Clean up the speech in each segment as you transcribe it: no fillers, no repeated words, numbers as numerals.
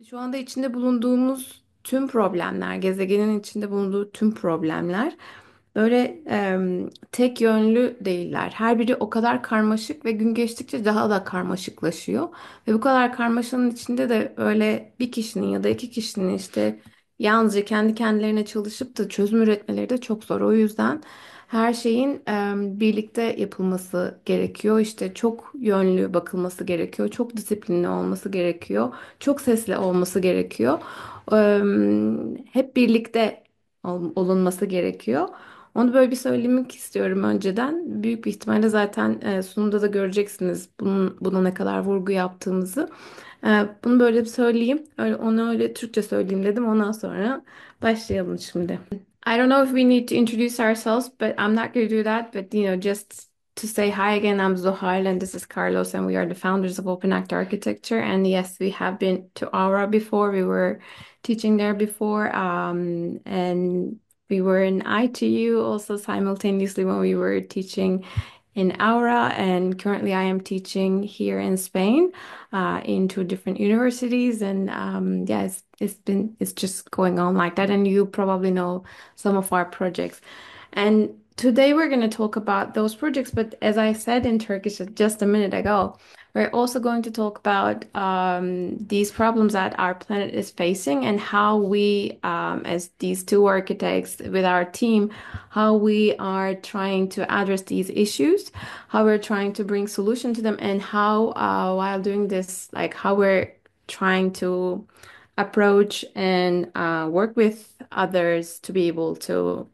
Şu anda içinde bulunduğumuz tüm problemler, gezegenin içinde bulunduğu tüm problemler böyle tek yönlü değiller. Her biri o kadar karmaşık ve gün geçtikçe daha da karmaşıklaşıyor. Ve bu kadar karmaşanın içinde de öyle bir kişinin ya da iki kişinin işte yalnızca kendi kendilerine çalışıp da çözüm üretmeleri de çok zor. O yüzden her şeyin birlikte yapılması gerekiyor. İşte çok yönlü bakılması gerekiyor. Çok disiplinli olması gerekiyor. Çok sesli olması gerekiyor. Hep birlikte olunması gerekiyor. Onu böyle bir söylemek istiyorum önceden. Büyük bir ihtimalle zaten sunumda da göreceksiniz buna ne kadar vurgu yaptığımızı. Bunu böyle bir söyleyeyim. Onu öyle Türkçe söyleyeyim dedim. Ondan sonra başlayalım şimdi. I don't know if we need to introduce ourselves, but I'm not going to do that. But just to say hi again, I'm Zuhail and this is Carlos, and we are the founders of Openact Architecture. And yes, we have been to Aura before. We were teaching there before, and we were in ITU also simultaneously when we were teaching in Aura. And currently, I am teaching here in Spain in two different universities. And yeah, it's just going on like that. And you probably know some of our projects. And today we're going to talk about those projects. But as I said in Turkish just a minute ago, we're also going to talk about these problems that our planet is facing and how we, as these two architects with our team, how we are trying to address these issues, how we're trying to bring solution to them, and how, while doing this, like how we're trying to approach and work with others to be able to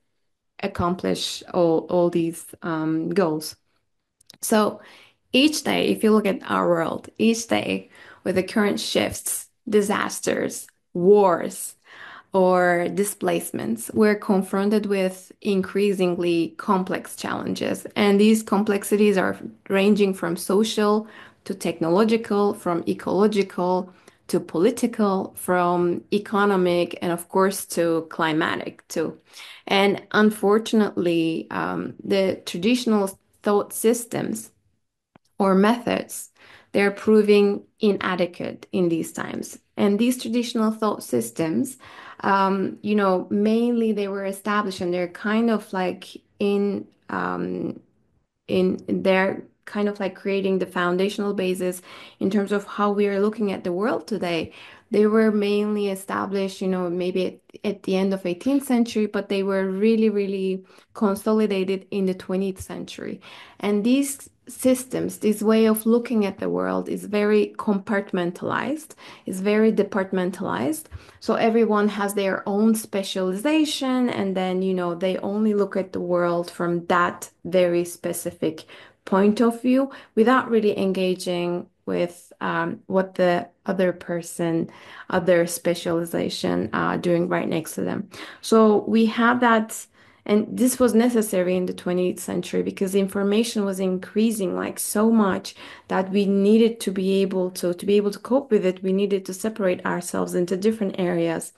accomplish all these goals. So each day, if you look at our world, each day with the current shifts, disasters, wars, or displacements, we're confronted with increasingly complex challenges. And these complexities are ranging from social to technological, from ecological to political, from economic, and of course to climatic too. And unfortunately, the traditional thought systems or methods, they're proving inadequate in these times. And these traditional thought systems, mainly they were established and they're kind of like in they're kind of like creating the foundational basis in terms of how we are looking at the world today. They were mainly established, maybe at the end of 18th century, but they were really, really consolidated in the 20th century. And these systems, this way of looking at the world is very compartmentalized, is very departmentalized. So everyone has their own specialization, and then, they only look at the world from that very specific point of view without really engaging with what the other person, other specialization doing right next to them. So we have that, and this was necessary in the 20th century because information was increasing like so much that we needed to be able to cope with it, we needed to separate ourselves into different areas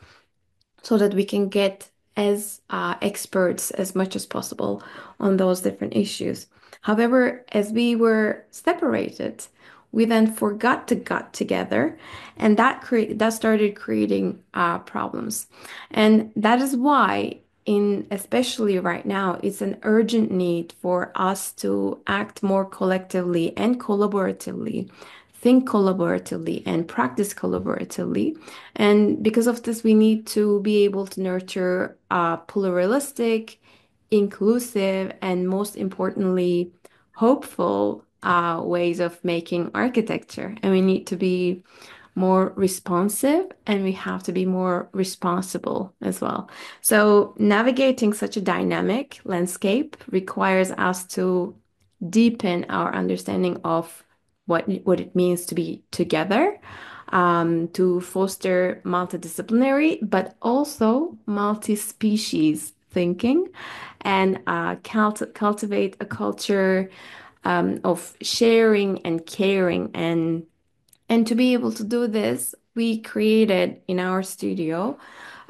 so that we can get as experts as much as possible on those different issues. However, as we were separated, we then forgot to get together, and that started creating problems. And that is why, in especially right now, it's an urgent need for us to act more collectively and collaboratively, think collaboratively and practice collaboratively. And because of this, we need to be able to nurture pluralistic, inclusive, and most importantly, hopeful ways of making architecture. And we need to be more responsive and we have to be more responsible as well. So, navigating such a dynamic landscape requires us to deepen our understanding of what it means to be together, to foster multidisciplinary, but also multi-species thinking, and cultivate a culture of sharing and caring. And to be able to do this, we created in our studio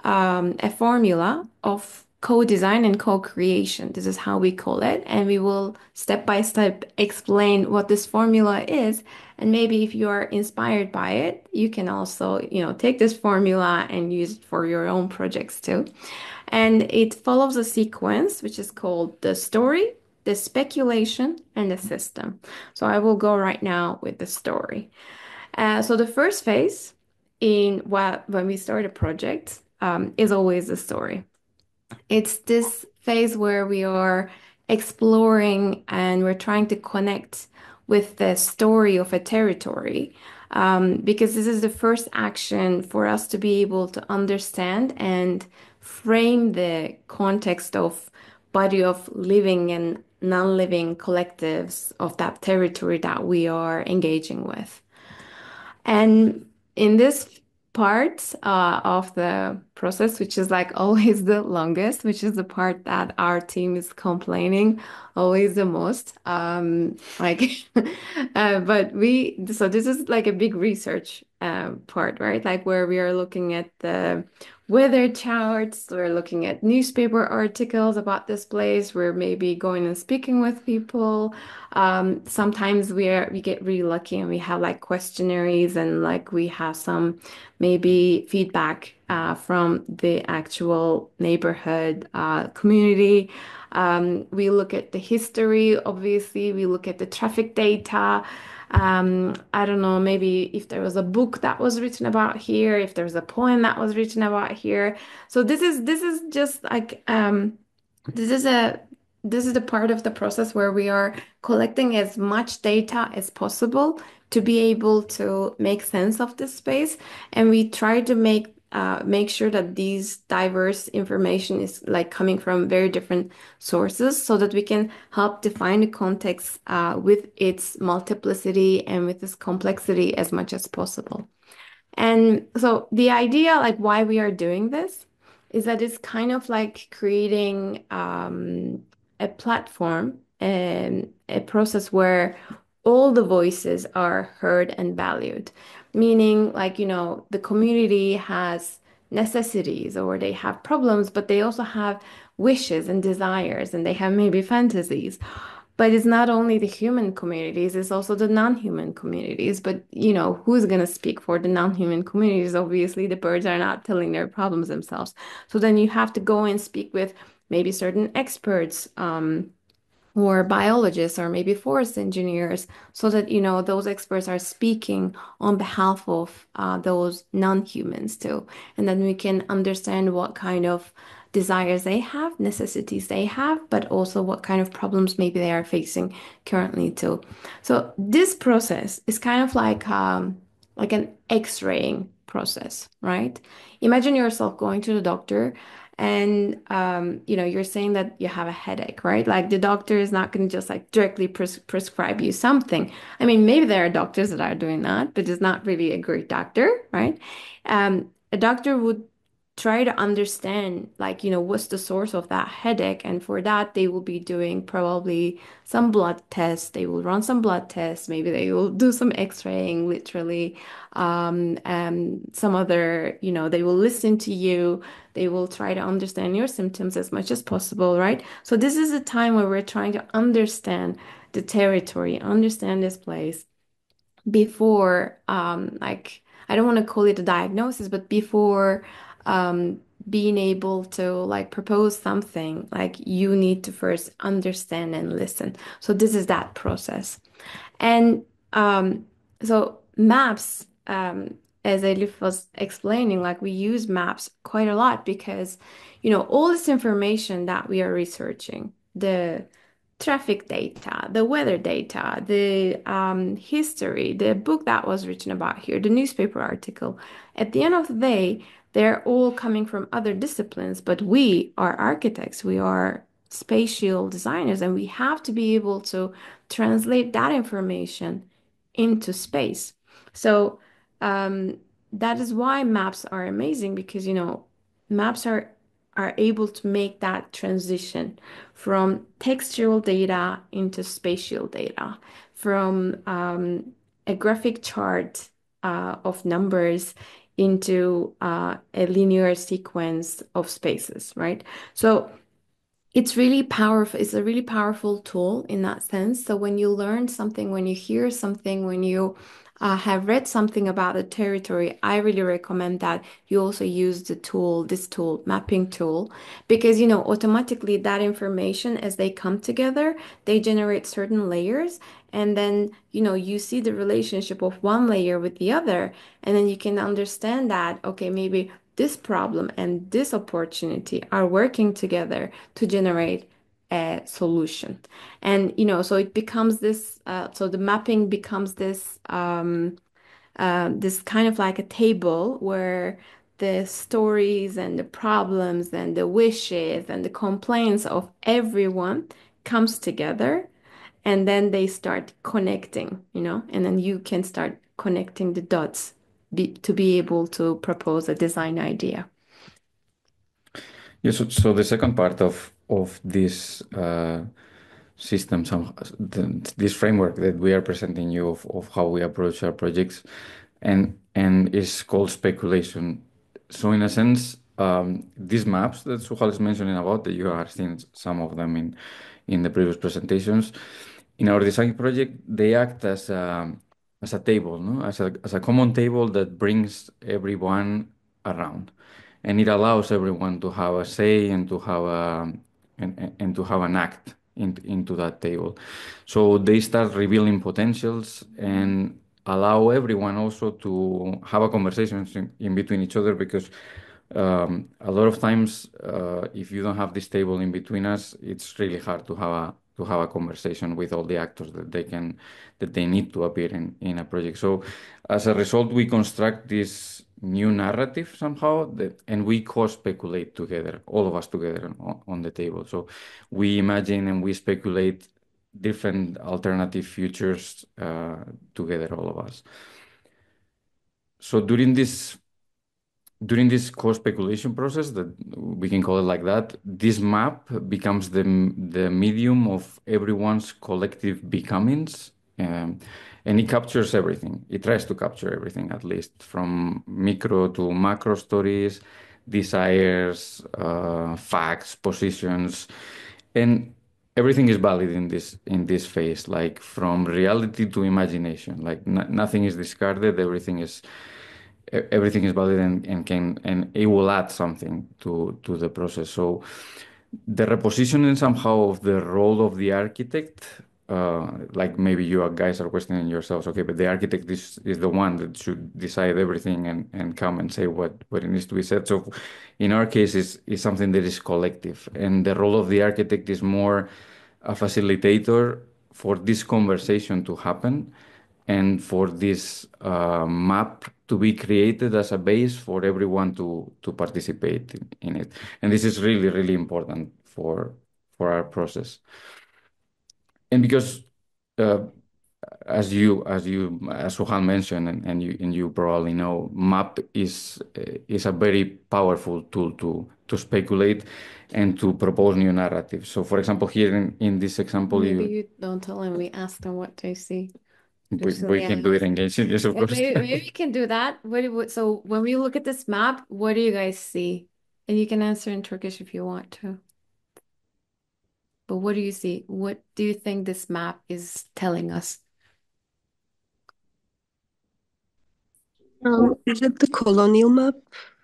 a formula of co-design and co-creation. This is how we call it. And we will step by step explain what this formula is. And maybe if you are inspired by it, you can also, take this formula and use it for your own projects too. And it follows a sequence which is called the story, the speculation, and the system. So I will go right now with the story. So the first phase in when we start a project is always the story. It's this phase where we are exploring and we're trying to connect with the story of a territory. Because this is the first action for us to be able to understand and frame the context of body of living and non-living collectives of that territory that we are engaging with. And in this part of the process, which is like always the longest, which is the part that our team is complaining always the most. So this is like a big research part, right? Like where we are looking at the weather charts, we're looking at newspaper articles about this place, we're maybe going and speaking with people. Sometimes we get really lucky and we have like questionnaires and like we have some maybe feedback from the actual neighborhood community. We look at the history, obviously, we look at the traffic data. I don't know, maybe if there was a book that was written about here, if there's a poem that was written about here. So this is just like this is a this is the part of the process where we are collecting as much data as possible to be able to make sense of this space, and we try to make sure that these diverse information is like coming from very different sources so that we can help define the context with its multiplicity and with its complexity as much as possible. And so the idea, like why we are doing this, is that it's kind of like creating a platform and a process where all the voices are heard and valued. Meaning, like, the community has necessities or they have problems, but they also have wishes and desires and they have maybe fantasies. But it's not only the human communities, it's also the non-human communities. But, who's going to speak for the non-human communities? Obviously, the birds are not telling their problems themselves. So then you have to go and speak with maybe certain experts, or biologists or maybe forest engineers so that those experts are speaking on behalf of those non-humans too, and then we can understand what kind of desires they have, necessities they have, but also what kind of problems maybe they are facing currently too. So this process is kind of like an x-raying process, right? Imagine yourself going to the doctor and you're saying that you have a headache, right? Like the doctor is not going to just like directly prescribe you something. I mean, maybe there are doctors that are doing that, but it's not really a great doctor, right? A doctor would try to understand like what's the source of that headache, and for that they will be doing probably some blood tests. They will run some blood tests, maybe they will do some x-raying literally, and some other, they will listen to you. They will try to understand your symptoms as much as possible, right? So this is a time where we're trying to understand the territory, understand this place before, like, I don't want to call it a diagnosis, but before being able to like propose something, like you need to first understand and listen. So this is that process. And so maps, as Elif was explaining, like we use maps quite a lot because, all this information that we are researching, the traffic data, the weather data, the history, the book that was written about here, the newspaper article, at the end of the day, they're all coming from other disciplines, but we are architects, we are spatial designers, and we have to be able to translate that information into space. So that is why maps are amazing because maps are able to make that transition from textual data into spatial data, from a graphic chart of numbers into a linear sequence of spaces, right? So it's really powerful. It's a really powerful tool in that sense. So when you learn something, when you hear something, when you have read something about a territory, I really recommend that you also use this tool, mapping tool, because automatically that information as they come together, they generate certain layers, and then you see the relationship of one layer with the other, and then you can understand that okay, maybe this problem and this opportunity are working together to generate a solution. And so it becomes this, so the mapping becomes this kind of like a table where the stories and the problems and the wishes and the complaints of everyone comes together, and then they start connecting, and then you can start connecting the dots to be able to propose a design idea. Yes, so the second part of this system, this framework that we are presenting you of how we approach our projects, and is called speculation. So in a sense, these maps that Suhal is mentioning about, that you are seeing some of them in the previous presentations, in our design project, they act as a table, no? As a common table that brings everyone around, and it allows everyone to have a say and to have and to have an act into that table. So they start revealing potentials and allow everyone also to have a conversation in between each other, because a lot of times, if you don't have this table in between us, it's really hard to have a conversation with all the actors that they need to appear in a project. So as a result, we construct this new narrative somehow, and we co-speculate together, all of us together on the table. So we imagine and we speculate different alternative futures together, all of us. So during this co-speculation process, that we can call it like that, this map becomes the medium of everyone's collective becomings, and it captures everything. It tries to capture everything, at least from micro to macro stories, desires, facts, positions, and everything is valid in this phase, like from reality to imagination. Like nothing is discarded. Everything is valid, and it will add something to the process. So the repositioning somehow of the role of the architect, like maybe you guys are questioning yourselves, okay, but the architect is the one that should decide everything and come and say what it needs to be said. So in our case, is something that is collective, and the role of the architect is more a facilitator for this conversation to happen, and for this map to be created as a base for everyone to participate in it. And this is really, really important for our process. And because, uh, as Suhan mentioned, and you probably know, map is a very powerful tool to speculate and to propose new narratives. So, for example, here in this example, Maybe you you don't tell them we asked them what they see. we, Just so we they can do it ask. engaging, yes, of Yeah, course. maybe you can do that. So when we look at this map, what do you guys see? And you can answer in Turkish if you want to. But what do you see? What do you think this map is telling us? Is it the colonial map?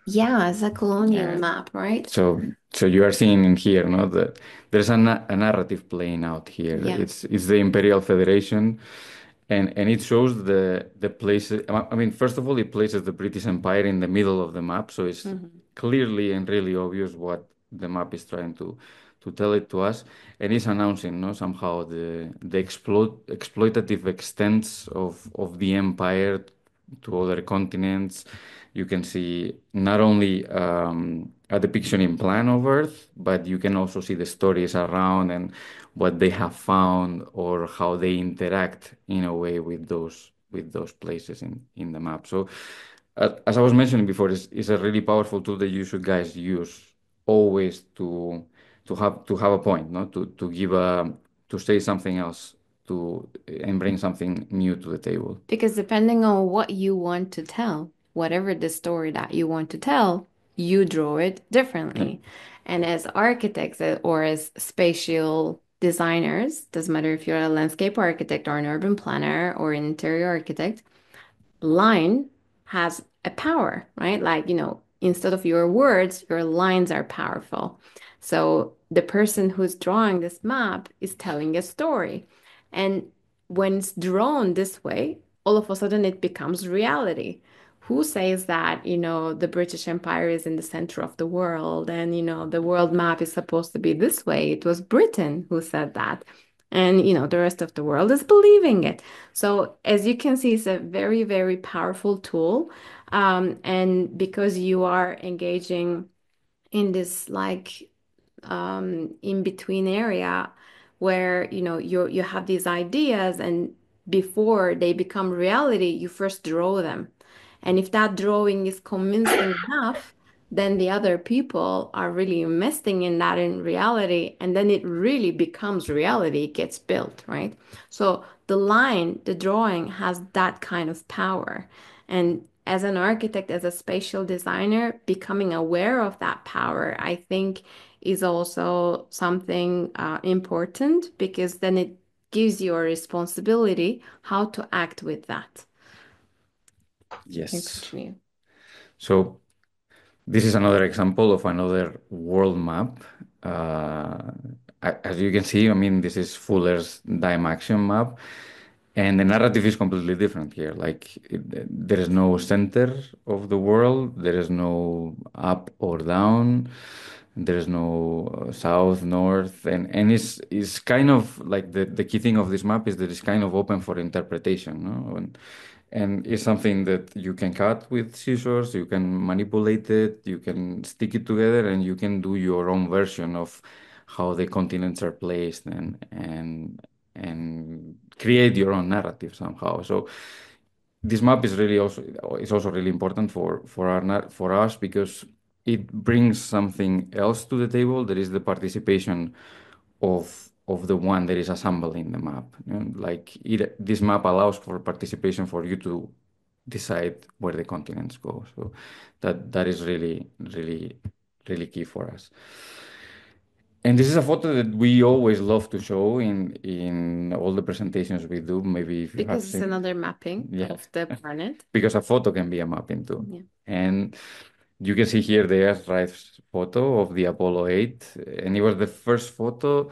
Yeah, it's a colonial Yeah. map, right? So you are seeing in here, no, that there's a narrative playing out here. Yeah. It's the Imperial Federation, and it shows the places. I mean, first of all, it places the British Empire in the middle of the map, so it's Hmm. clearly and really obvious what the map is trying to tell it to us, and it's announcing, no, somehow the exploitative extents of the empire to other continents. You can see not only a depiction in plan of Earth, but you can also see the stories around and what they have found, or how they interact in a way with those places in the map. So, as I was mentioning before, it's a really powerful tool that you should guys use always to have a point, no, to say something else, and bring something new to the table. Because depending on what you want to tell. whatever the story that you want to tell, you draw it Yeah. differently. And as architects or as spatial designers, doesn't matter if you're a landscape architect or an urban planner or an interior architect, line has a power, right? Like, instead of your words, your lines are powerful. So the person who's drawing this map is telling a story. And when it's drawn this way, all of a sudden it becomes reality. Who says that, the British Empire is in the center of the world and, the world map is supposed to be this way? It was Britain who said that. And, the rest of the world is believing it. So as you can see, it's a very, very powerful tool. And because you are engaging in this like in between area where you have these ideas and before they become reality, you first draw them. And if that drawing is convincing enough, then the other people are really investing in that in reality, and then it really becomes reality, it gets built, right? So the drawing has that kind of power. And as an architect, as a spatial designer, becoming aware of that power, I think is also something important because then it gives you a responsibility how to act with that. You Yes. continue. So this is another example of another world map. Uh, as you can see, I mean, this is Fuller's dime action map, and the narrative is completely different here. Like, there is no center of the world, there is no up or down, there is no south, north, and it's kind of like the key thing of this map is that it's kind of open for interpretation, no? And it's something that you can cut with scissors, you can manipulate it, you can stick it together, and you can do your own version of how the continents are placed and create your own narrative somehow. So this map is also really important for us because it brings something else to the table. There is the participation of the one that is assembling the map. You know, like this map allows for participation for you to decide where the continents go. So that is really, really, really key for us. And this is a photo that we always love to show in all the presentations we do. Maybe if you have Because it's seen, another mapping yeah, of the planet. because a photo can be a mapping too. Yeah. And you can see here the Earthrise photo of the Apollo 8, and it was the first photo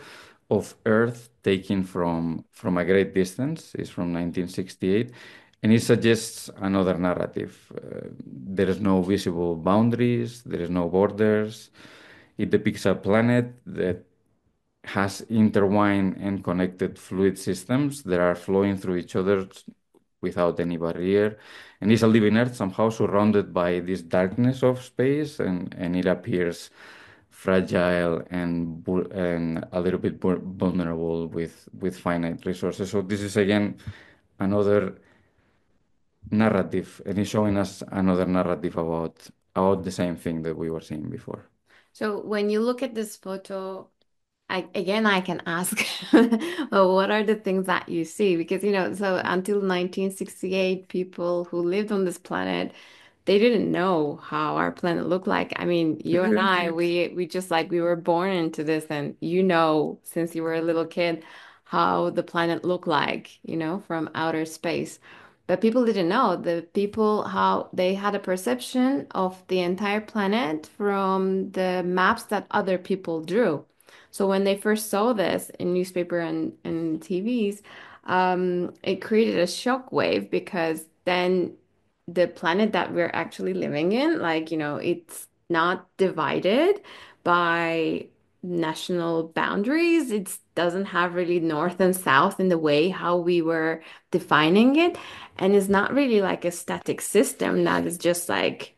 of Earth taken from a great distance. It's from 1968, and it suggests another narrative. There is no visible boundaries, there is no borders. It depicts a planet that has intertwined and connected fluid systems that are flowing through each other without any barrier. And it's a living Earth somehow surrounded by this darkness of space, and it appears fragile and a little bit vulnerable with finite resources. So this is again another narrative, and it's showing us another narrative about the same thing that we were seeing before. So when you look at this photo, I can ask, well, what are the things that you see? Because, so until 1968, people who lived on this planet, they didn't know how our planet looked like. I mean, They you and didn't. I, we just like we were born into this, and since you were a little kid, how the planet looked like, from outer space. But people didn't know. The people, how they had a perception of the entire planet from the maps that other people drew. So when they first saw this in newspaper and TVs, it created a shock wave because then the planet that we're actually living in, like, it's not divided by national boundaries. It doesn't have really north and south in the way how we were defining it. And it's not really like a static system that is just like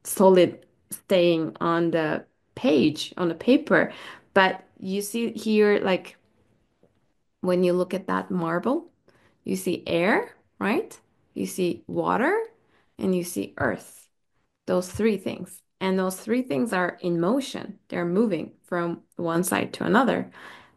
solid staying on the page, on the paper. But you see here, like when you look at that marble, you see air, right? You see water and you see earth. Those three things. And those three things are in motion. They're moving from one side to another.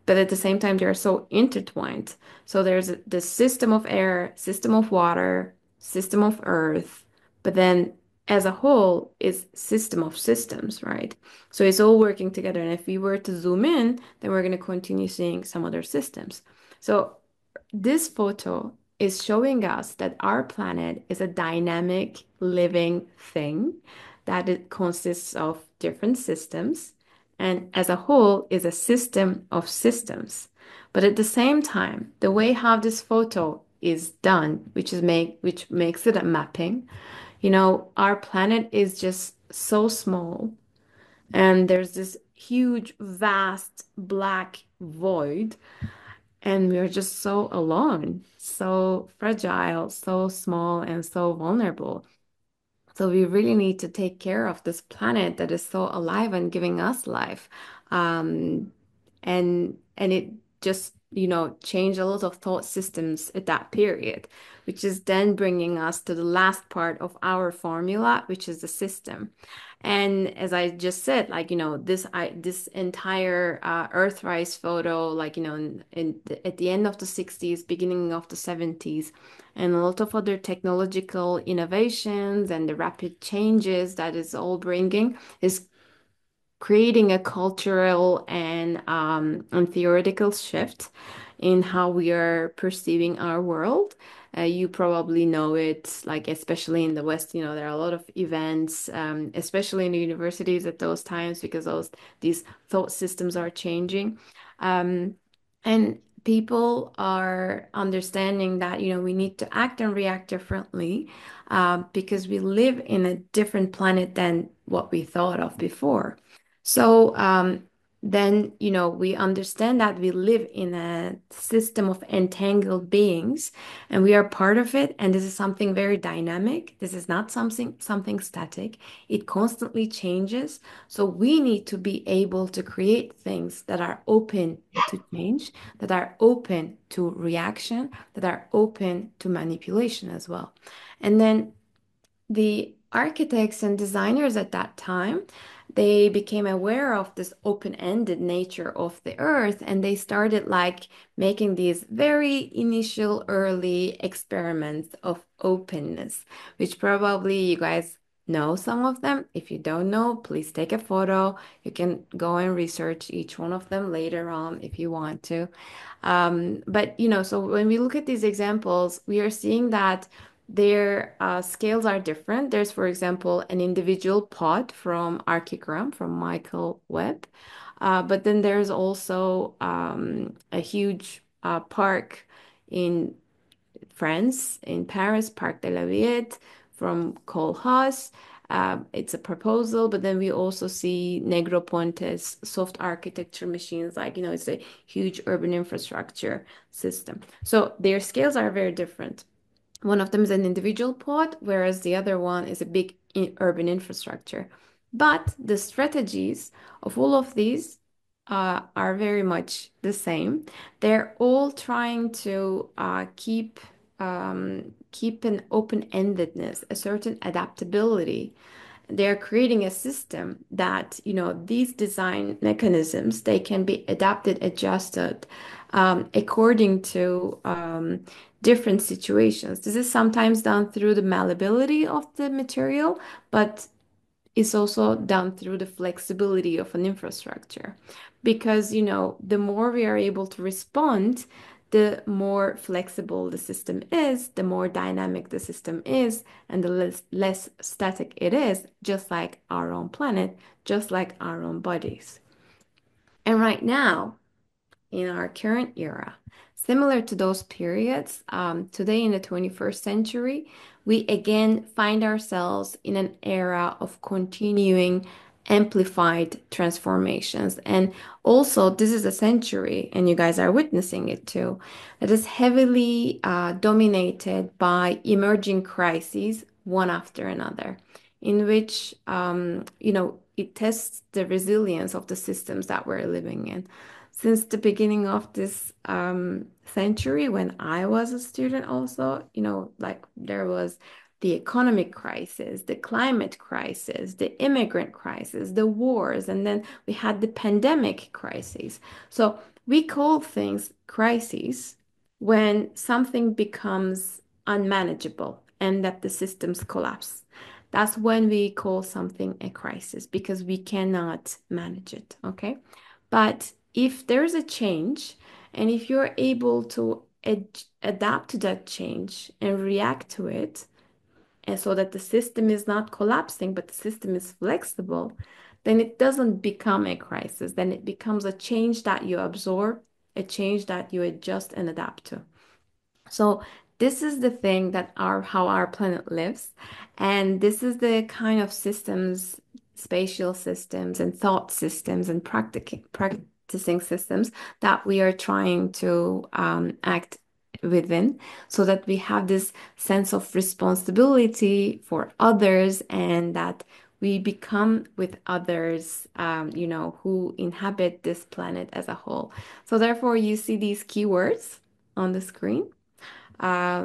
But at the same time, they're so intertwined. So there's the system of air, system of water, system of earth. but then as a whole is system of systems, right? So it's all working together. And if we were to zoom in, then we're going to continue seeing some other systems. So this photo is showing us that our planet is a dynamic living thing, that it consists of different systems and as a whole is a system of systems. But at the same time, the way how this photo is done, which makes it a mapping, our planet is just so small and there's this huge, vast black void and we're just so alone, so fragile, so small, and so vulnerable. So we really need to take care of this planet that is so alive and giving us life. Um, and it just, changed a lot of thought systems at that period, which is then bringing us to the last part of our formula, which is the system. And as I just said, like, this entire Earthrise photo, like, at the end of the 60s, beginning of the 70s, and a lot of other technological innovations and the rapid changes that is all bringing is creating a cultural and theoretical shift in how we are perceiving our world. You probably know it, like especially in the West, there are a lot of events, especially in the universities at those times because these thought systems are changing. Um, and people are understanding that, we need to act and react differently because we live in a different planet than what we thought of before. So then, we understand that we live in a system of entangled beings and we are part of it. And this is something very dynamic. This is not something static. It constantly changes. So we need to be able to create things that are open to change, that are open to reaction, that are open to manipulation as well. And then the architects and designers at that time, they became aware of this open-ended nature of the earth and they started like making these very initial early experiments of openness, which probably you guys know some of them. If you don't know, please take a photo. You can go and research each one of them later on if you want to. But so when we look at these examples, we are seeing that their scales are different. There's, for example, an individual pod from Archigram from Michael Webb. But then there's also a huge park in France, in Paris, Parc de la Villette from Kohlhaas. It's a proposal, but then we also see Negroponte's soft architecture machines, like, it's a huge urban infrastructure system. So their scales are very different. One of them is an individual pod, whereas the other one is a big urban infrastructure. But the strategies of all of these are very much the same. They're all trying to keep an open-endedness, a certain adaptability. They're creating a system that, these design mechanisms, they can be adapted, adjusted according to different situations. This is sometimes done through the malleability of the material, but it's also done through the flexibility of an infrastructure. Because, the more we are able to respond, the more flexible the system is, the more dynamic the system is, and the less static it is, just like our own planet, just like our own bodies. And right now, in our current era. Similar to those periods, today in the 21st century, we again find ourselves in an era of continuing amplified transformations. And also, this is a century, and you guys are witnessing it too, that is heavily dominated by emerging crises, one after another, in which, it tests the resilience of the systems that we're living in since the beginning of this century when I was a student also, like there was the economic crisis, the climate crisis, the immigrant crisis, the wars, and then we had the pandemic crisis. So we call things crises when something becomes unmanageable and that the systems collapse. That's when we call something a crisis because we cannot manage it, okay? But if there's a change and if you're able to adapt to that change and react to it, and so that the system is not collapsing, but the system is flexible, then it doesn't become a crisis. Then it becomes a change that you absorb, a change that you adjust and adapt to. So this is the thing that our how our planet lives, and this is the kind of systems, spatial systems and thought systems and practicing systems that we are trying to act within, so that we have this sense of responsibility for others and that we become with others, who inhabit this planet as a whole. So therefore, you see these keywords on the screen,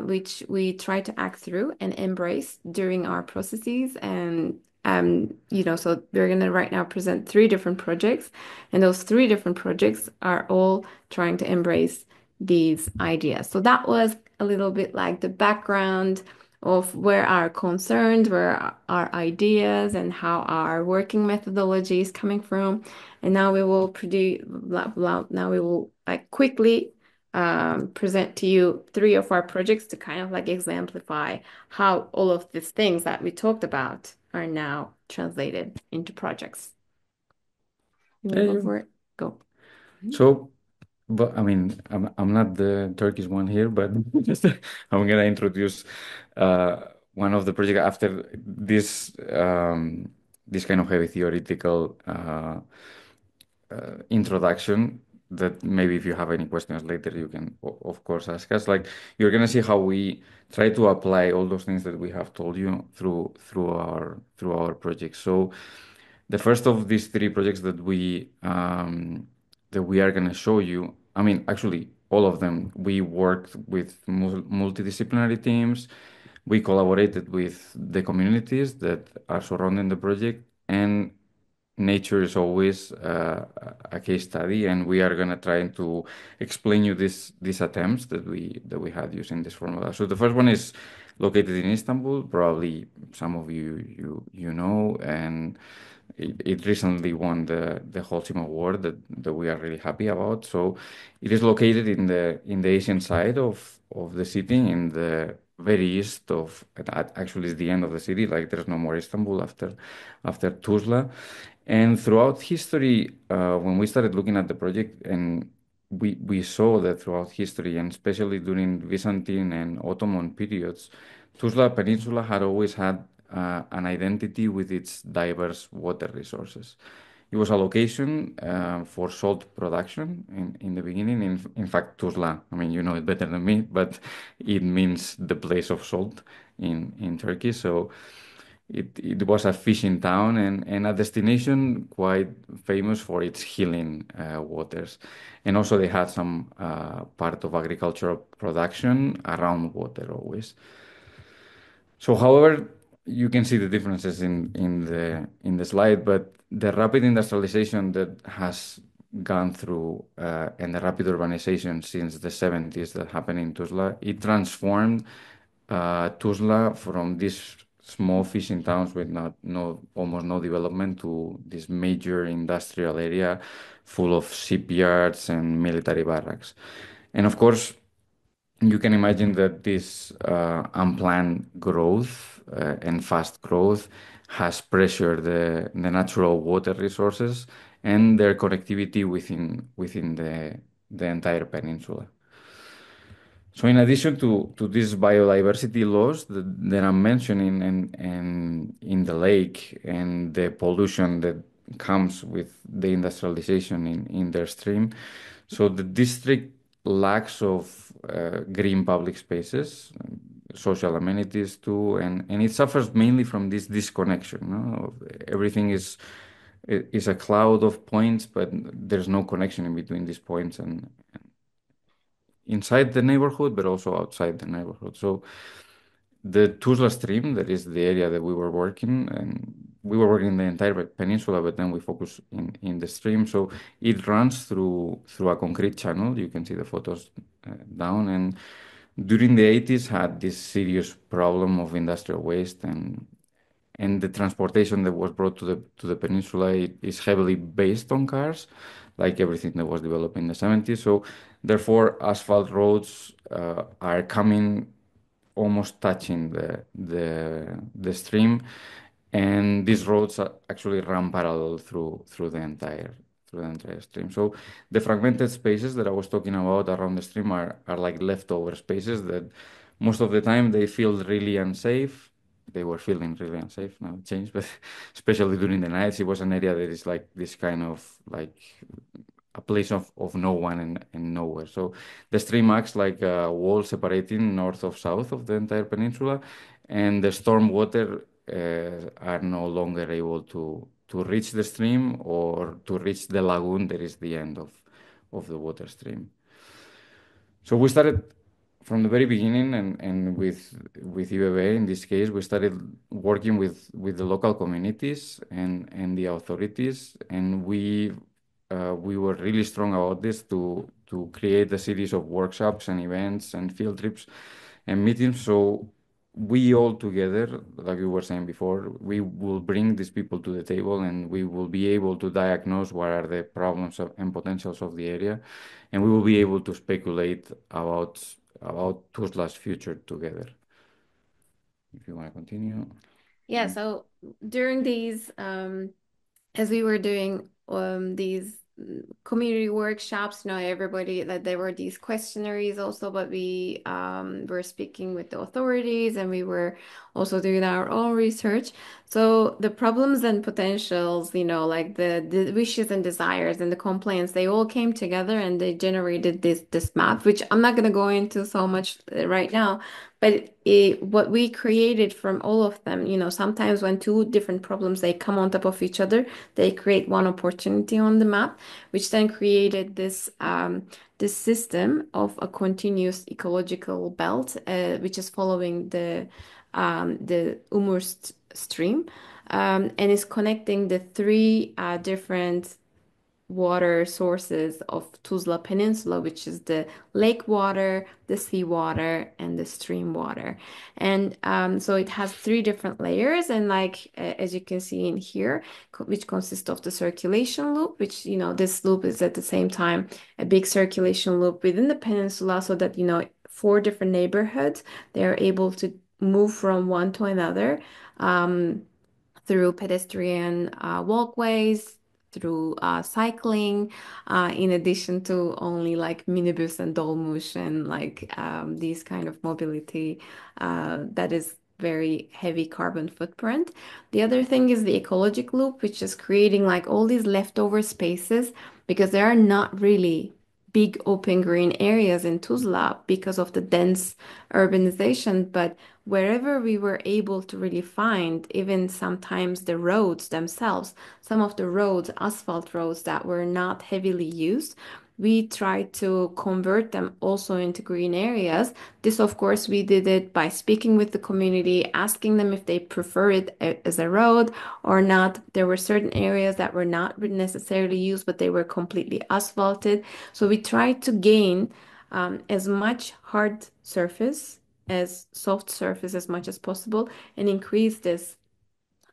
which we try to act through and embrace during our processes. And, so we're going to right now present three different projects, and those three different projects are all trying to embrace these ideas. So that was a little bit like the background of where our concerns, where our ideas, and how our working methodology is coming from. And now we will produce, now we will like quickly present to you three of our projects to kind of like exemplify how all of these things that we talked about are now translated into projects. You want Yeah, to go yeah. for it? Go. So, but I mean, I'm not the Turkish one here, but just I'm gonna introduce one of the project after this kind of heavy theoretical introduction. That maybe if you have any questions later, you can of course ask us. Like you're gonna see how we try to apply all those things that we have told you through our projects. So. The first of these three projects that we are going to show you, I mean, actually, all of them, we worked with multidisciplinary teams. We collaborated with the communities that are surrounding the project, and nature is always a case study, and we are going to try to explain you these attempts that we had using this formula. So the first one is located in Istanbul. Probably some of you know, and it recently won the Holcim Award that we are really happy about. So it is located in the Asian side of the city, in the very east of, actually it's the end of the city, like there's no more Istanbul after Tuzla. And throughout history, when we started looking at the project, and we saw that throughout history, and especially during Byzantine and Ottoman periods, Tuzla Peninsula had always had an identity with its diverse water resources. It was a location for salt production in the beginning. In fact, Tuzla, I mean, you know it better than me, but it means the place of salt in Turkey. So it was a fishing town and a destination quite famous for its healing waters. And also they had some part of agricultural production around water always. So, however, you can see the differences in the slide, but the rapid industrialization that has gone through and the rapid urbanization since the 70s that happened in Tuzla, it transformed Tuzla from these small fishing towns with almost no development to this major industrial area full of shipyards and military barracks. And of course, you can imagine that this unplanned growth and fast growth has pressured the natural water resources and their connectivity within the entire peninsula. So in addition to these biodiversity loss that I'm mentioning and in the lake and the pollution that comes with the industrialization in their stream, so the district lacks of green public spaces, social amenities too, and it suffers mainly from this disconnection. No? Everything is a cloud of points, but there's no connection in between these points and inside the neighborhood, but also outside the neighborhood. So the Tuzla stream, that is the area that we were working, and we were working in the entire peninsula, but then we focus in the stream. So it runs through a concrete channel. You can see the photos down, and during the 80s had this serious problem of industrial waste, and the transportation that was brought to the peninsula is heavily based on cars, like everything that was developed in the 70s. So therefore, asphalt roads are coming almost touching the stream, and these roads actually run parallel through the entire stream. So the fragmented spaces that I was talking about around the stream are like leftover spaces that most of the time they feel really unsafe. They were feeling really unsafe. Now it changed, but especially during the nights, it was an area that is like this kind of like a place of no one and nowhere. So the stream acts like a wall separating north of south of the entire peninsula, and the storm water are no longer able to reach the stream or to reach the lagoon that is the end of the water stream. So we started from the very beginning, and with UAV in this case, we started working with the local communities and the authorities, and we were really strong about this to create a series of workshops and events and field trips and meetings. So we all together, like we were saying before, we will bring these people to the table, and we will be able to diagnose what are the problems and potentials of the area, and we will be able to speculate about Tuzla's future together. If you want to continue. Yeah, so during these as we were doing these community workshops, everybody that there were these questionnaires also, but we were speaking with the authorities and we were also doing our own research. So the problems and potentials, like the wishes and desires and the complaints, they all came together and they generated this map, which I'm not going to go into so much right now. But what we created from all of them, sometimes when two different problems they come on top of each other, they create one opportunity on the map, which then created this system of a continuous ecological belt, which is following the Umur stream, and is connecting the three different water sources of Tuzla Peninsula, which is the lake water, the sea water, and the stream water. And so it has three different layers. And like as you can see in here, which consists of the circulation loop, which, this loop is at the same time a big circulation loop within the peninsula so that, four different neighborhoods, they're able to move from one to another. Through pedestrian walkways, through cycling, in addition to only like minibus and dolmuş and like these kind of mobility that is very heavy carbon footprint. The other thing is the ecologic loop, which is creating like all these leftover spaces because there are not really big open green areas in Tuzla because of the dense urbanization, but wherever we were able to really find, even sometimes the roads themselves, some of the roads, asphalt roads that were not heavily used, we tried to convert them also into green areas. This, of course, we did it by speaking with the community, asking them if they prefer it as a road or not. There were certain areas that were not necessarily used, but they were completely asphalted. So we tried to gain as much hard surface as soft surface as much as possible and increase this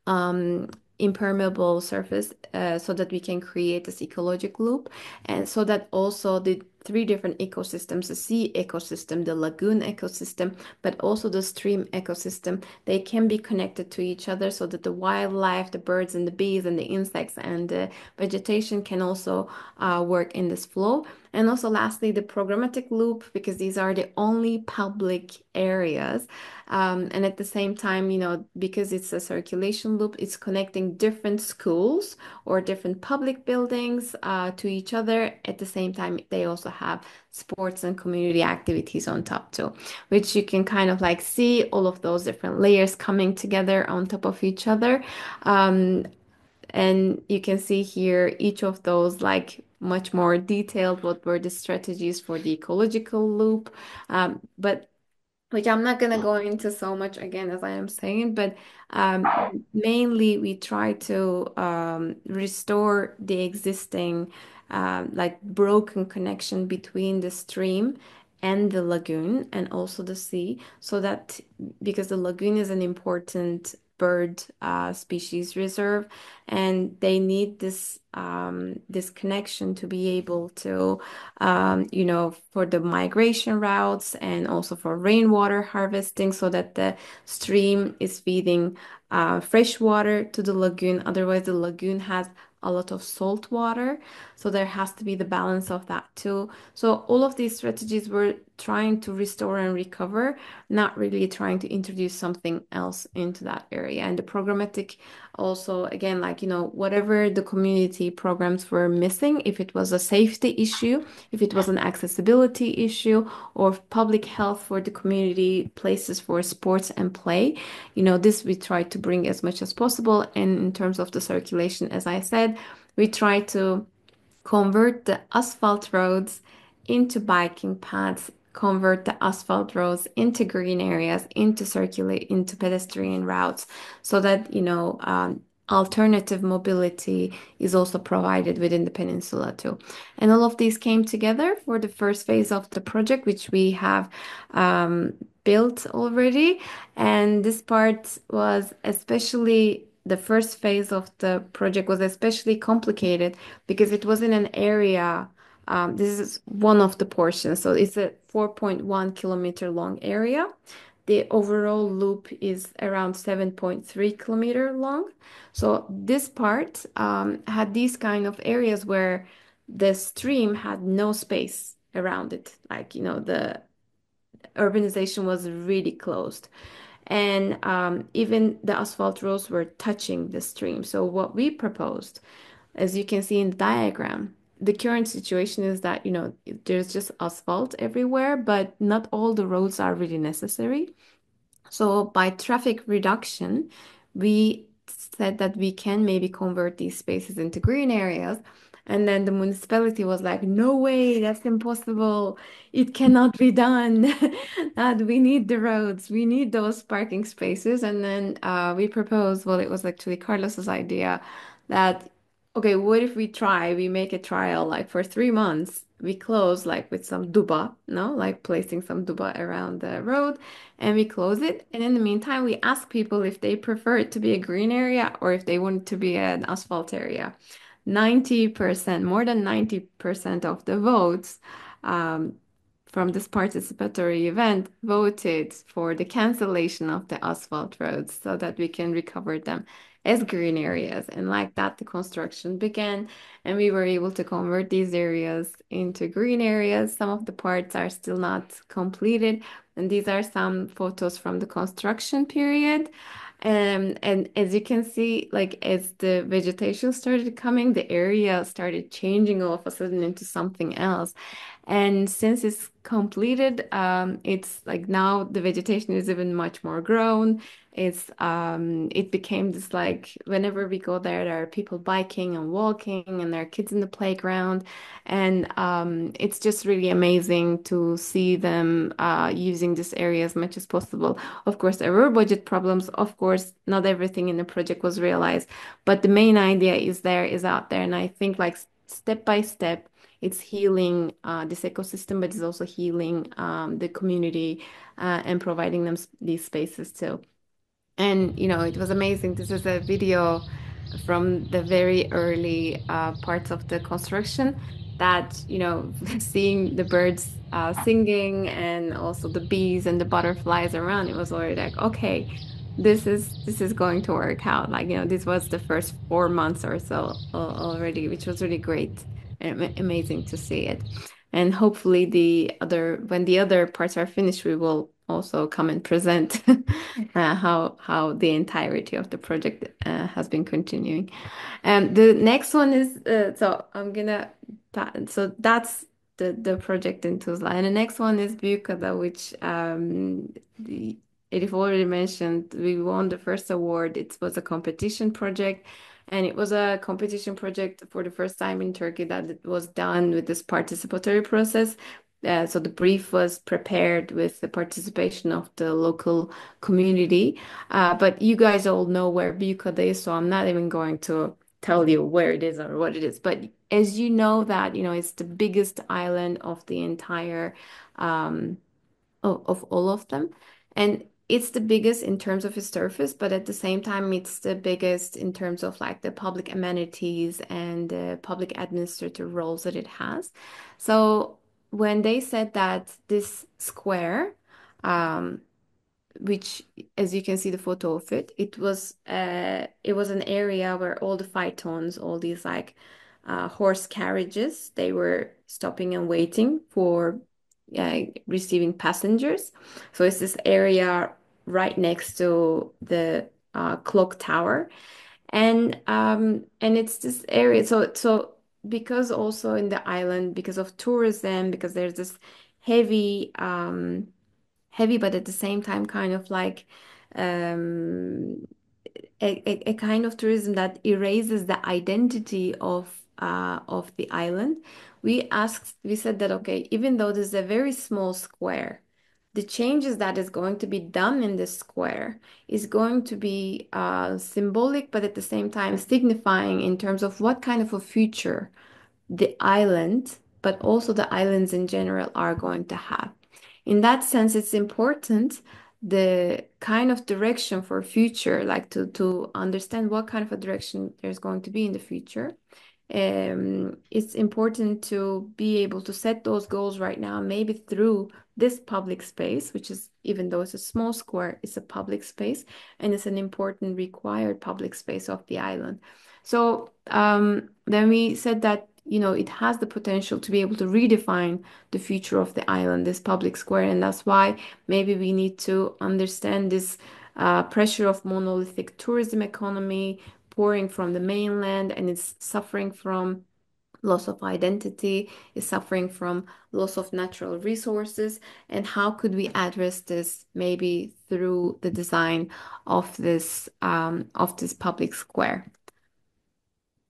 um, impermeable surface so that we can create this ecological loop and so that also the three different ecosystems, the sea ecosystem, the lagoon ecosystem, but also the stream ecosystem, they can be connected to each other so that the wildlife, the birds and the bees and the insects and the vegetation can also work in this flow. And also lastly, the programmatic loop, because these are the only public areas and at the same time, because it's a circulation loop, it's connecting different schools or different public buildings to each other. At the same time, they also have sports and community activities on top too, which you can kind of like see all of those different layers coming together on top of each other. Um, and you can see here each of those like much more detailed what were the strategies for the ecological loop. But which I'm not gonna go into so much again as I am saying, but mainly we try to restore the existing like broken connection between the stream and the lagoon and also the sea, so that because the lagoon is an important bird species reserve, and they need this connection to be able to for the migration routes and also for rainwater harvesting, so that the stream is feeding fresh water to the lagoon. Otherwise, the lagoon has a lot of salt water, so there has to be the balance of that too. So all of these strategies were trying to restore and recover, not really trying to introduce something else into that area. And the programmatic also, again, like, whatever the community programs were missing, if it was a safety issue, if it was an accessibility issue, or public health for the community, places for sports and play, this we try to bring as much as possible. And in terms of the circulation, as I said, we try to convert the asphalt roads into biking paths, convert the asphalt roads into green areas, into pedestrian routes, so that alternative mobility is also provided within the peninsula too. And all of these came together for the first phase of the project, which we have um, built already. And this part was especially the first phase of the project was especially complicated because it was in an area. This is one of the portions. So it's a 4.1 kilometer long area. The overall loop is around 7.3 kilometer long. So this part had these kind of areas where the stream had no space around it. Like, the urbanization was really closed. And even the asphalt roads were touching the stream. So what we proposed, as you can see in the diagram, the current situation is that, there's just asphalt everywhere, but not all the roads are really necessary. So by traffic reduction, we said that we can maybe convert these spaces into green areas. And then the municipality was like, no way, that's impossible. It cannot be done. That we need the roads, we need those parking spaces. And then we proposed, well, it was actually Carlos's idea that, okay, what if we make a trial like for 3 months? We close like with some duba, no, like placing some duba around the road, and we close it. And in the meantime, we ask people if they prefer it to be a green area or if they want it to be an asphalt area. 90%, more than 90% of the votes um, from this participatory event voted for the cancellation of the asphalt roads so that we can recover them as green areas. And like that, the construction began, and we were able to convert these areas into green areas. Some of the parts are still not completed, and these are some photos from the construction period. And as you can see, like as the vegetation started coming, the area started changing all of a sudden into something else. And since it's completed, it's like now the vegetation is even much more grown. It became this like whenever we go there, there are people biking and walking, and there are kids in the playground, and it's just really amazing to see them using this area as much as possible. Of course, there were budget problems. Of course, not everything in the project was realized, but the main idea is out there, and I think like step by step it's healing this ecosystem, but it's also healing the community and providing them these spaces too. And it was amazing. This is a video from the very early parts of the construction that, seeing the birds singing and also the bees and the butterflies around, it was already like, okay, this is going to work out. Like, this was the first 4 months or so already, which was really great and amazing to see it. And hopefully when the other parts are finished, we will also come and present how the entirety of the project has been continuing. And the next one is so that's the project in Tuzla, and the next one is Büyükada, which Elif already mentioned. We won the first award. It was a competition project. And it was a competition project for the first time in Turkey that it was done with this participatory process. So the brief was prepared with the participation of the local community. But you guys all know where Büyükada is, so I'm not even going to tell you where it is or what it is. But as you know that, it's the biggest island of the entire um, of all of them. And it's the biggest in terms of its surface, but at the same time, it's the biggest in terms of like the public amenities and the public administrative roles that it has. So when they said that this square, um, which as you can see the photo of it, it was an area where all the phaetons, all these like horse carriages, they were stopping and waiting for receiving passengers. So it's this area right next to the clock tower, and it's this area. So because also in the island, because of tourism, because there's this heavy heavy, but at the same time, kind of like um, a kind of tourism that erases the identity of the island. We said that okay, even though this is a very small square, the changes that is going to be done in this square is going to be symbolic, but at the same time signifying in terms of what kind of a future the island, but also the islands in general are going to have. In that sense, it's important the kind of direction for future, like to understand what kind of a direction there's going to be in the future. It's important to be able to set those goals right now, maybe through this public space, which is, even though it's a small square, it's a public space and it's an important required public space of the island. So then we said that, it has the potential to be able to redefine the future of the island, this public square. And that's why maybe we need to understand this pressure of monolithic tourism economy pouring from the mainland, and it's suffering from loss of identity, is suffering from loss of natural resources. And how could we address this maybe through the design of this public square?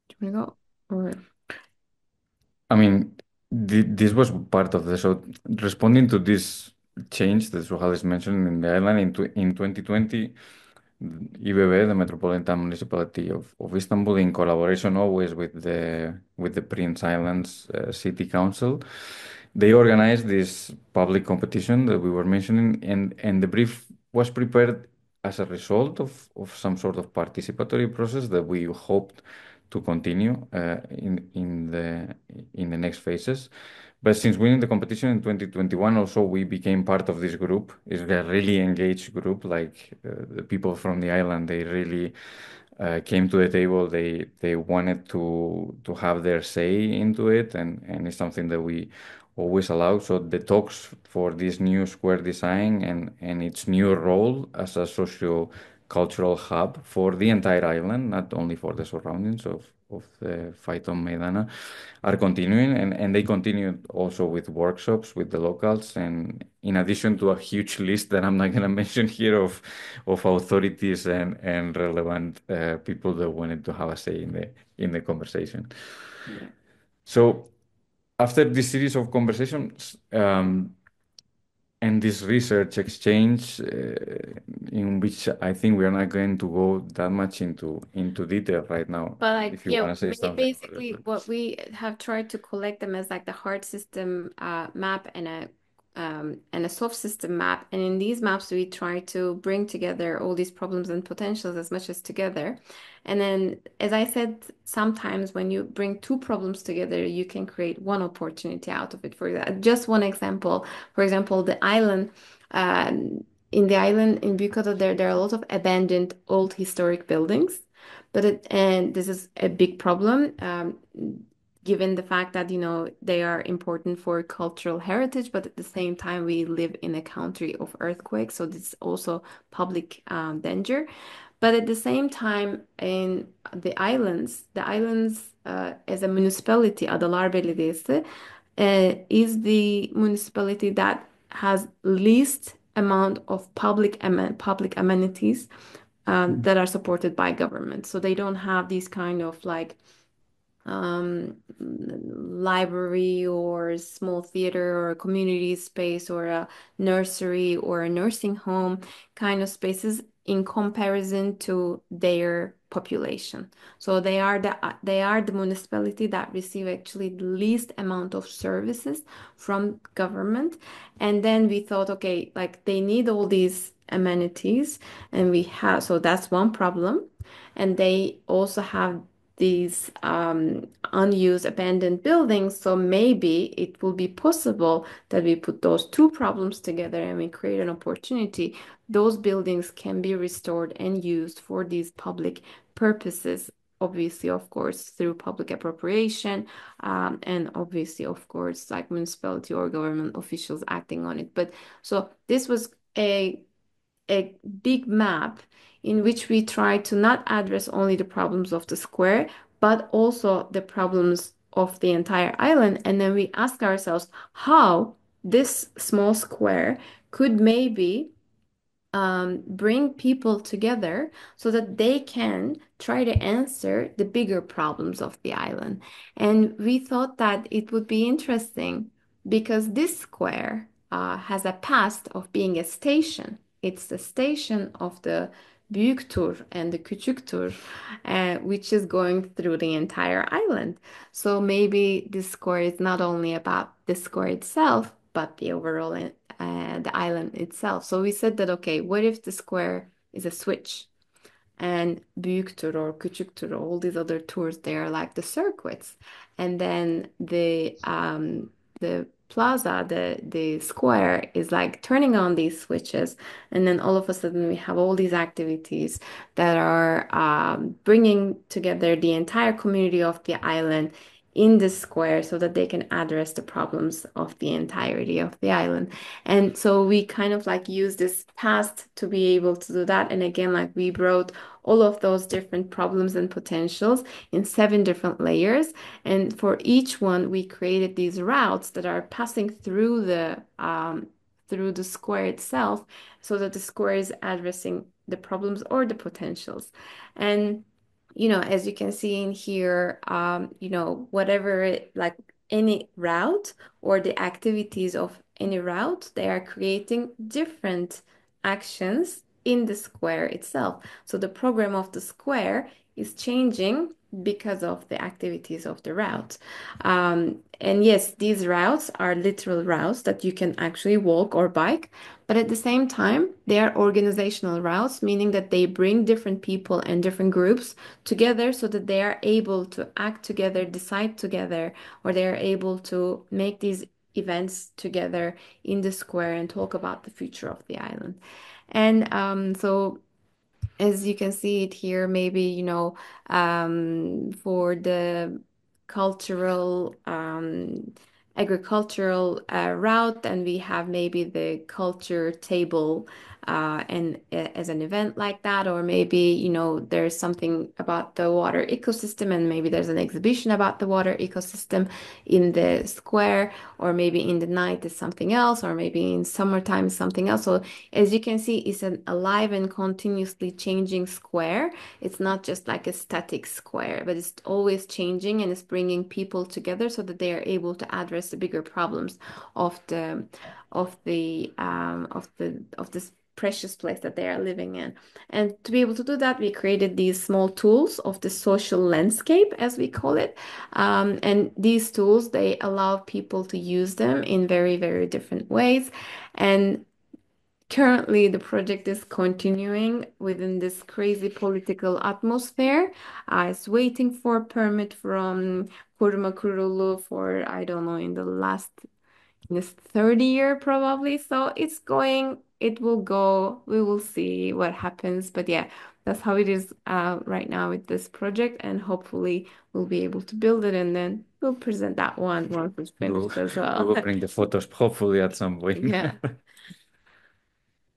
Do you want to go? Or I mean, this was part of the so responding to this change that Suhal is mentioning in the island in 2020. IBB, the Metropolitan Municipality of Istanbul, in collaboration always with the Prince Islands City Council, they organized this public competition that we were mentioning, and the brief was prepared as a result of some sort of participatory process that we hoped to continue in the next phases. But since winning the competition in 2021, also we became part of this group. It's a really engaged group. Like the people from the island, they really came to the table. They wanted to have their say into it, and it's something that we always allow. So the talks for this new square design and its new role as a socio-cultural hub for the entire island, not only for the surroundings of the Phaeton Maidana, are continuing, and they continue also with workshops with the locals, and in addition to a huge list that I'm not going to mention here of authorities and relevant people that wanted to have a say in the conversation. yeah. So after this series of conversations and this research exchange, in which I think we are not going to go that much into detail right now, But like, if you yeah, want to say something. basically what we have tried to collect them as like the hard system map and a soft system map. And in these maps, we try to bring together all these problems and potentials as much as together. And then, as I said, sometimes when you bring two problems together, you can create one opportunity out of it. For that, just one example, for example, the island. In the island in Bukota, there are a lot of abandoned old historic buildings. And this is a big problem, given the fact that, they are important for cultural heritage, but at the same time, we live in a country of earthquakes, so this is also public danger. But at the same time, in the islands as a municipality, Adalar Belediyesi, is the municipality that has least amount of public amenities that are supported by government. So they don't have these kind of like library or small theater or a community space or a nursery or a nursing home kind of spaces in comparison to their population. So they are the municipality that receive actually the least amount of services from government. And then we thought, okay, like they need all these amenities, and we have, so that's one problem. And they also have these unused abandoned buildings. So maybe it will be possible that we put those two problems together and we create an opportunity. Those buildings can be restored and used for these public purposes. Obviously, of course, through public appropriation, and obviously, of course, like municipality or government officials acting on it. But so this was a big map in which we try to not address only the problems of the square, but also the problems of the entire island. And then we ask ourselves how this small square could maybe bring people together so that they can try to answer the bigger problems of the island. And we thought that it would be interesting because this square has a past of being a station. It's the station of the Büyük Tur and the Küçük Tur, which is going through the entire island. So maybe this square is not only about the square itself, but the overall the island itself. So we said that, okay, what if the square is a switch? And büyük tur or küçük tur, all these other tours, they are like the circuits. And then the plaza, the square is like turning on these switches. And then all of a sudden we have all these activities that are bringing together the entire community of the island in the square so that they can address the problems of the entirety of the island. And so we kind of like use this past to be able to do that. And again, like we brought all of those different problems and potentials in 7 different layers. And for each one, we created these routes that are passing through the square itself, so that the square is addressing the problems or the potentials. And as you can see in here, whatever like any route or the activities of any route, they are creating different actions in the square itself. So the program of the square is changing because of the activities of the route. And yes, these routes are literal routes that you can actually walk or bike, but at the same time, they are organizational routes, meaning that they bring different people and different groups together so that they are able to act together, decide together, or they are able to make these events together in the square and talk about the future of the island. And so as you can see it here, maybe, for the cultural, agricultural route, and we have maybe the culture table and as an event like that, or maybe, there's something about the water ecosystem, and maybe there's an exhibition about the water ecosystem in the square, or maybe in the night is something else, or maybe in summertime is something else. So as you can see, it's an alive and continuously changing square. It's not just like a static square, but it's always changing, and it's bringing people together so that they are able to address the bigger problems of this precious place that they are living in. And to be able to do that, we created these small tools of the social landscape, as we call it. And these tools, they allow people to use them in very, very different ways. And currently, the project is continuing within this crazy political atmosphere. It's waiting for a permit from Koruma Kurulu for, I don't know, in this third year probably. So it's going, it will go, we will see what happens. But yeah, that's how it is right now with this project. And hopefully we'll be able to build it, and then we'll present that one once it's We'll, finished as we well. will bring the photos hopefully at some point. Yeah.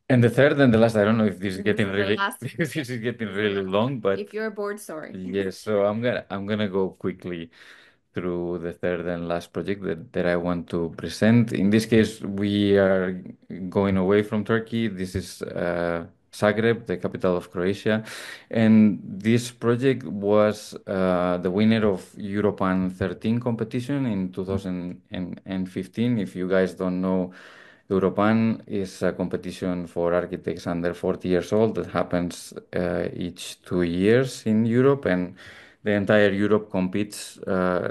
And the third and the last, I don't know if this is This getting is the really last if this is getting really Yeah. long, but If you're bored, sorry. yes, so I'm gonna go quickly through the third and last project that I want to present. In this case, we are going away from Turkey. This is Zagreb, the capital of Croatia, and this project was the winner of European 13 competition in 2015. If you guys don't know, Europan is a competition for architects under 40 years old that happens each 2 years in Europe, and the entire Europe competes.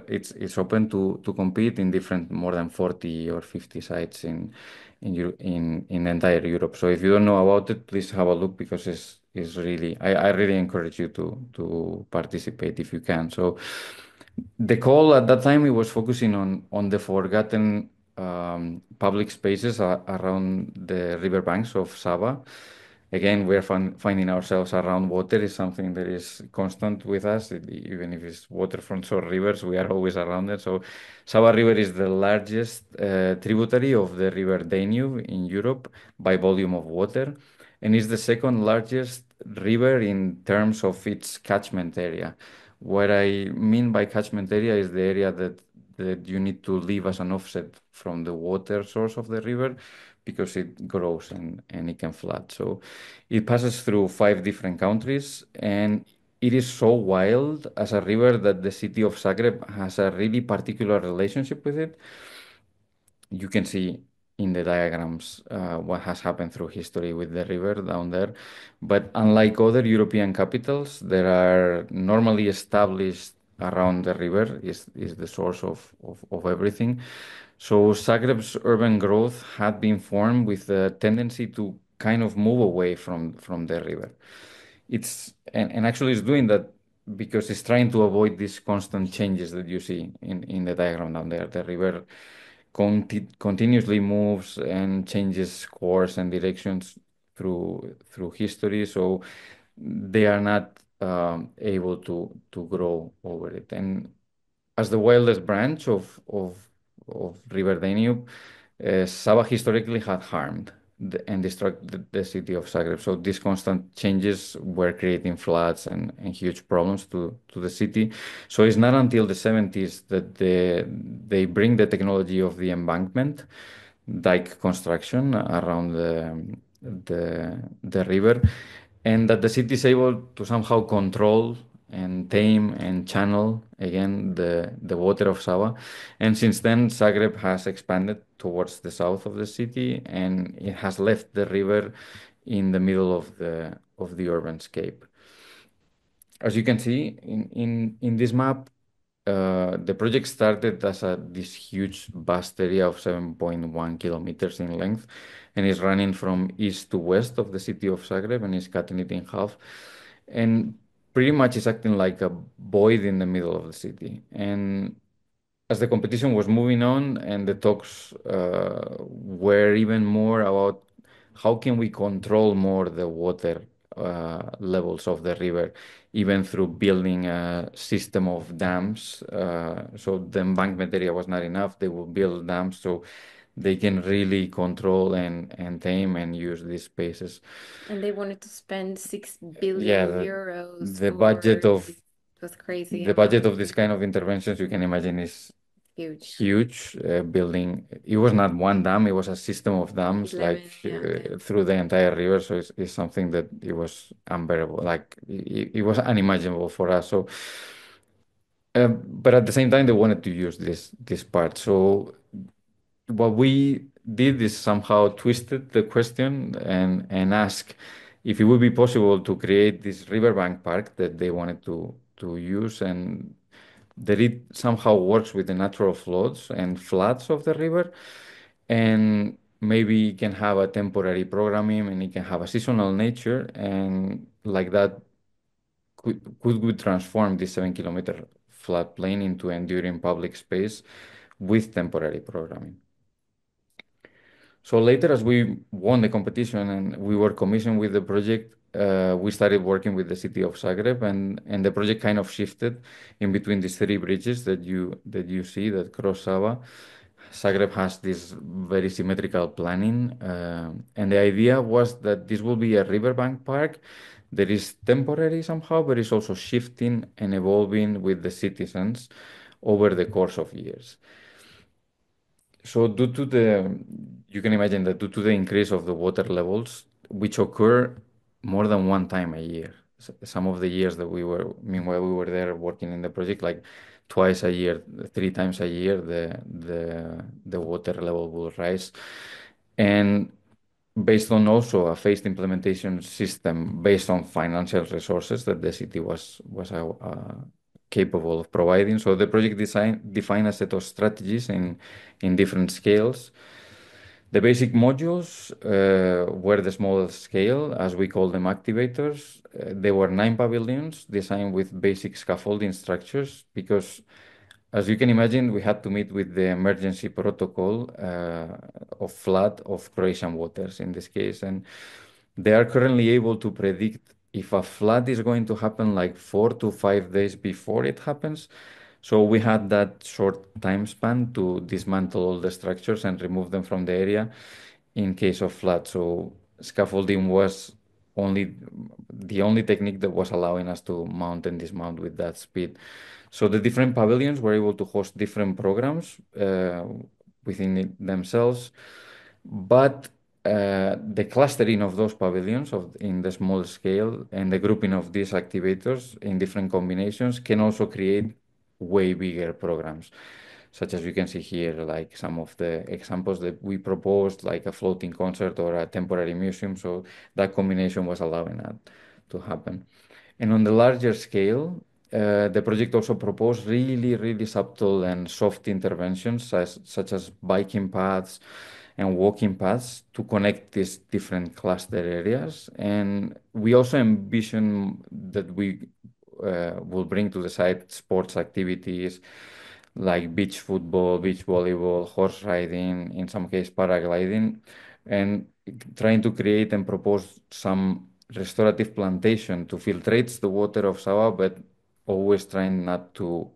It's open to compete in different more than 40 or 50 sites in the entire Europe. So if you don't know about it, please have a look because it's really I really encourage you to participate if you can. So the call at that time it was focusing on the forgotten public spaces around the riverbanks of Sava. Again, we're finding ourselves around water is something that is constant with us. Even if it's waterfronts or rivers, we are always around it. So Sava River is the largest tributary of the river Danube in Europe by volume of water, and is the second largest river in terms of its catchment area. What I mean by catchment area is the area that you need to leave as an offset from the water source of the river because it grows and it can flood. So it passes through 5 different countries, and it is so wild as a river that the city of Zagreb has a really particular relationship with it. You can see in the diagrams what has happened through history with the river down there. But unlike other European capitals, there are normally established around the river is the source of everything. So Zagreb's urban growth had been formed with a tendency to kind of move away from the river. And actually it's doing that because it's trying to avoid these constant changes that you see in the diagram down there. The river continuously moves and changes course and directions through history, so they are not able to grow over it. And as the wildest branch of River Danube, Sava historically had harmed and destroyed the city of Zagreb. So these constant changes were creating floods and huge problems to the city. So it's not until the 70s that they bring the technology of the embankment, dike construction around the river, and that the city is able to somehow control and tame and channel again the water of Sava. And since then, Zagreb has expanded towards the south of the city, and it has left the river in the middle of the urban scape. As you can see in this map, the project started as this huge vast area of 7.1 kilometers in length and is running from east to west of the city of Zagreb and is cutting it in half. And pretty much is acting like a void in the middle of the city. And as the competition was moving on and the talks were even more about how can we control more the water levels of the river, even through building a system of dams. So the embankment area was not enough. They will build dams so they can really control and tame and use these spaces. And they wanted to spend 6 Yeah, billion euros the for budget of this. It was crazy the amount budget of of this kind of interventions you can imagine is huge. huge. Building it was not one dam; it was a system of dams, like 11, yeah, 10. through the entire river. So it's something that it was unbearable. Like it was unimaginable for us. So, but at the same time, they wanted to use this part. So what we did is somehow twisted the question and ask if it would be possible to create this riverbank park that they wanted to use, and that it somehow works with the natural flows and floods of the river, and maybe it can have a temporary programming and it can have a seasonal nature, and like that could we transform this 7 kilometer floodplain into enduring public space with temporary programming. So later, as we won the competition and we were commissioned with the project, we started working with the city of Zagreb, and the project kind of shifted in between these 3 bridges that you see that cross Sava. Zagreb has this very symmetrical planning, and the idea was that this will be a riverbank park that is temporary somehow, but is also shifting and evolving with the citizens over the course of years. So you can imagine that due to the increase of the water levels, which occur more than one time a year. Some of the years that meanwhile we were there working in the project, like twice a year, 3 times a year, the water level will rise. and based on also a phased implementation system based on financial resources that the city was capable of providing. So the project design defined a set of strategies in different scales. The basic modules were the small scale, as we call them, activators. There were 9 pavilions designed with basic scaffolding structures because, as you can imagine, we had to meet with the emergency protocol of flood of Croatian waters in this case. And they are currently able to predict if a flood is going to happen like 4 to 5 days before it happens. So we had that short time span to dismantle all the structures and remove them from the area in case of flood. So scaffolding was only the only technique that was allowing us to mount and dismount with that speed. So the different pavilions were able to host different programs within themselves, but the clustering of those pavilions in the small scale and the grouping of these activators in different combinations can also create way bigger programs, such as you can see here, like some of the examples that we proposed, like a floating concert or a temporary museum. So that combination was allowing that to happen. And on the larger scale, the project also proposed really, really subtle and soft interventions, such as biking paths and walking paths to connect these different cluster areas. And we also envision that we will bring to the site sports activities like beach football, beach volleyball, horse riding, in some case paragliding, and trying to create and propose some restorative plantation to filtrate the water of Sava, but always trying not to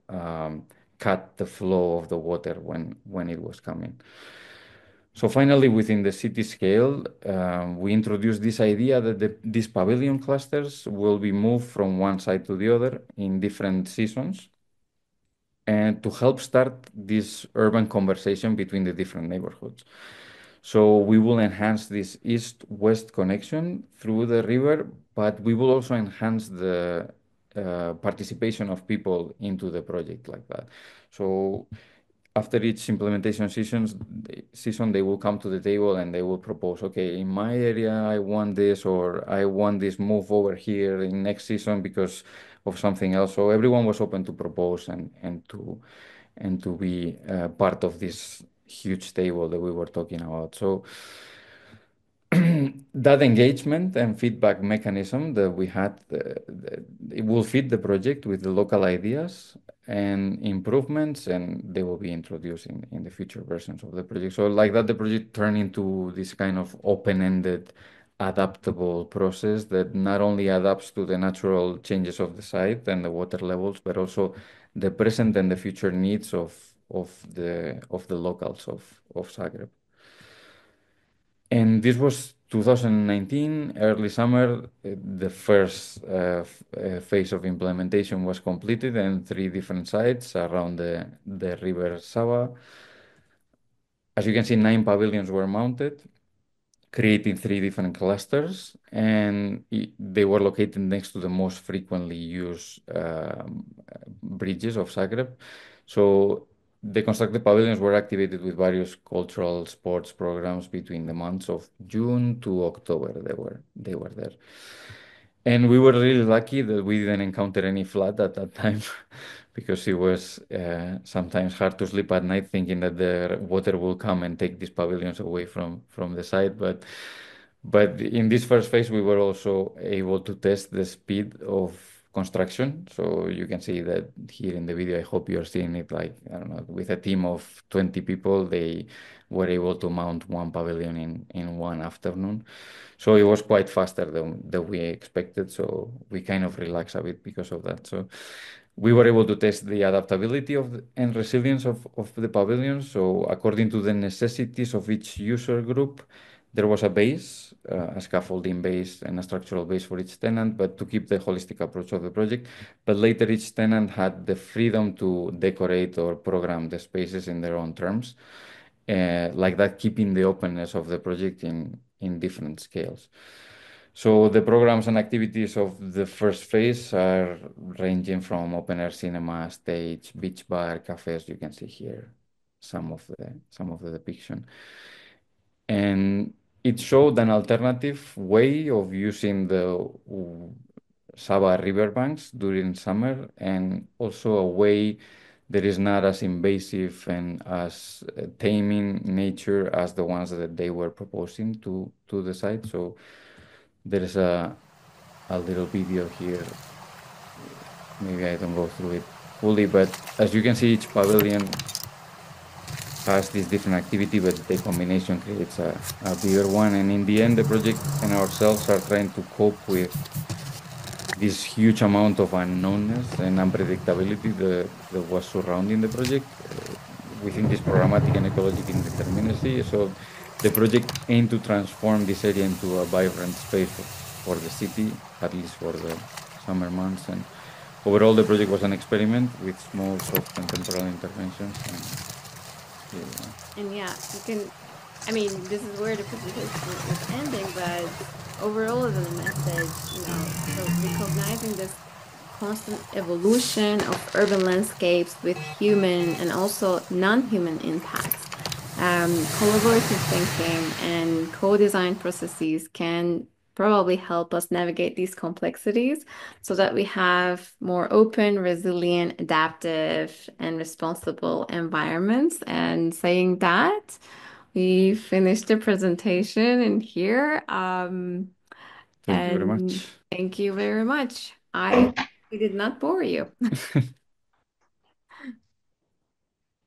cut the flow of the water when it was coming. So finally, within the city scale, we introduced this idea that these pavilion clusters will be moved from one side to the other in different seasons, and to help start this urban conversation between the different neighborhoods. So we will enhance this east-west connection through the river, but we will also enhance the participation of people into the project like that. So after each implementation season, they will come to the table and they will propose, okay, in my area, I want this, or I want this move over here in next season because of something else. So everyone was open to propose and to be part of this huge table that we were talking about. So that engagement and feedback mechanism that we had, it will fit the project with the local ideas and improvements, and they will be introduced in the future versions of the project. So like that, the project turned into this kind of open-ended, adaptable process that not only adapts to the natural changes of the site and the water levels, but also the present and the future needs of the locals of Zagreb. And this was 2019, early summer. The first phase of implementation was completed in 3 different sites around the river Sava. As you can see, 9 pavilions were mounted, creating 3 different clusters, and they were located next to the most frequently used bridges of Zagreb. So the constructed pavilions were activated with various cultural sports programs between the months of June to October. They were there. And we were really lucky that we didn't encounter any flood at that time because it was sometimes hard to sleep at night thinking that the water will come and take these pavilions away from the site. But in this first phase, we were also able to test the speed of construction. So you can see that here in the video. I hope you're seeing it, like, I don't know, with a team of 20 people, they were able to mount one pavilion in one afternoon. So it was quite faster than we expected. So we kind of relaxed a bit because of that. So we were able to test the adaptability and resilience of the pavilions. So according to the necessities of each user group, there was a base, a scaffolding base and a structural base for each tenant, but to keep the holistic approach of the project. But later, each tenant had the freedom to decorate or program the spaces in their own terms, like that, keeping the openness of the project in different scales. So the programs and activities of the first phase are ranging from open air cinema, stage, beach bar, cafes. You can see here some of the depiction. and it showed an alternative way of using the Saba riverbanks during summer, and also a way that is not as invasive and as taming nature as the ones that they were proposing to the site. So there is a little video here. Maybe I don't go through it fully, but as you can see, each pavilion has this different activity, but the combination creates a bigger one. And in the end, the project and ourselves are trying to cope with this huge amount of unknownness and unpredictability that was surrounding the project within this programmatic and ecological indeterminacy. So the project aimed to transform this area into a vibrant space for the city, at least for the summer months. And overall, the project was an experiment with small, soft, and temporal interventions. And here we are. And yeah, you can, I mean, this is where the presentation is ending, but overall, as a message, so recognizing this constant evolution of urban landscapes with human and also non-human impacts. Collaborative thinking and co-design processes can probably help us navigate these complexities so that we have more open, resilient, adaptive, and responsible environments. And saying that, we finished the presentation in here. Thank you very And much. thank you very much. I did not bore you.